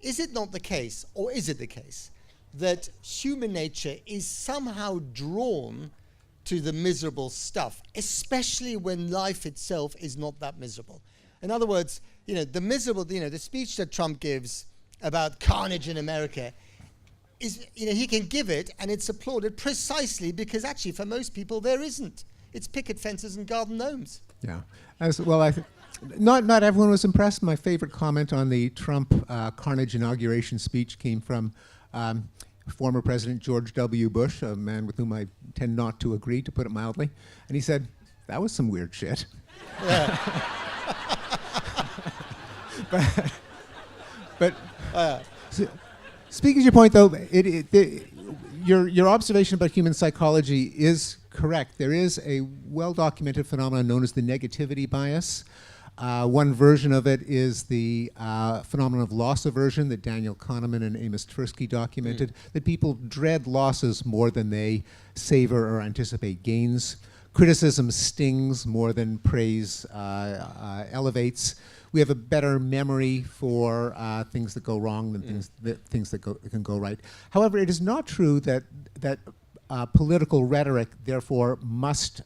is it not the case, or is it the case, that human nature is somehow drawn to the miserable stuff, especially when life itself is not that miserable? In other words, the speech that Trump gives about carnage in America is, he can give it and it's applauded precisely because actually for most people there isn't. It's picket fences and garden gnomes. Yeah. Not everyone was impressed. My favorite comment on the Trump carnage inauguration speech came from former President George W. Bush, a man with whom I tend not to agree, to put it mildly. And he said, "That was some weird shit." Yeah. but speaking to your point, though, your observation about human psychology is correct. There is a well-documented phenomenon known as the negativity bias. One version of it is the phenomenon of loss aversion that Daniel Kahneman and Amos Tversky documented, that people dread losses more than they savor or anticipate gains. Criticism stings more than praise elevates. We have a better memory for things that go wrong than things that can go right. However, it is not true that political rhetoric, therefore, must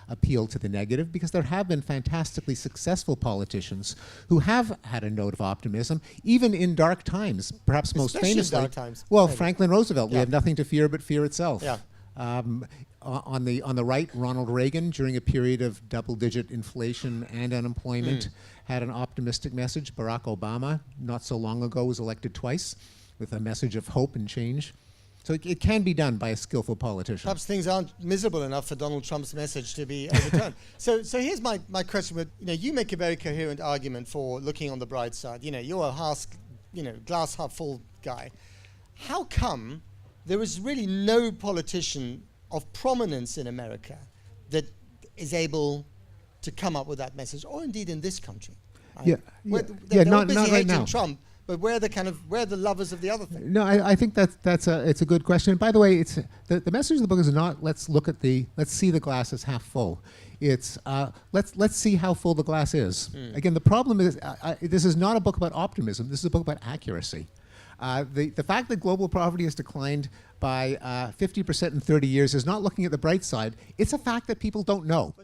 appeal to the negative, because there have been fantastically successful politicians who have had a note of optimism, even in dark times, perhaps most famously. Dark times. Well, Franklin Roosevelt, we have nothing to fear but fear itself. Yeah. On the right, Ronald Reagan, during a period of double-digit inflation and unemployment, had an optimistic message. Barack Obama, not so long ago, was elected twice with a message of hope and change. So it can be done by a skillful politician. Perhaps things aren't miserable enough for Donald Trump's message to be overturned. So here's my question. You make a very coherent argument for looking on the bright side. You're a glass half full guy. How come there is really no politician of prominence in America that is able to come up with that message, or indeed in this country? Right? They're not busy right hating now. Trump, but where are the lovers of the other thing? No, I think it's a good question. And by the way, it's the message of the book is not let's see the glass as half full. It's let's see how full the glass is. Again, the problem is this is not a book about optimism. This is a book about accuracy. The fact that global poverty has declined by 50% in 30 years is not looking at the bright side. It's a fact that people don't know.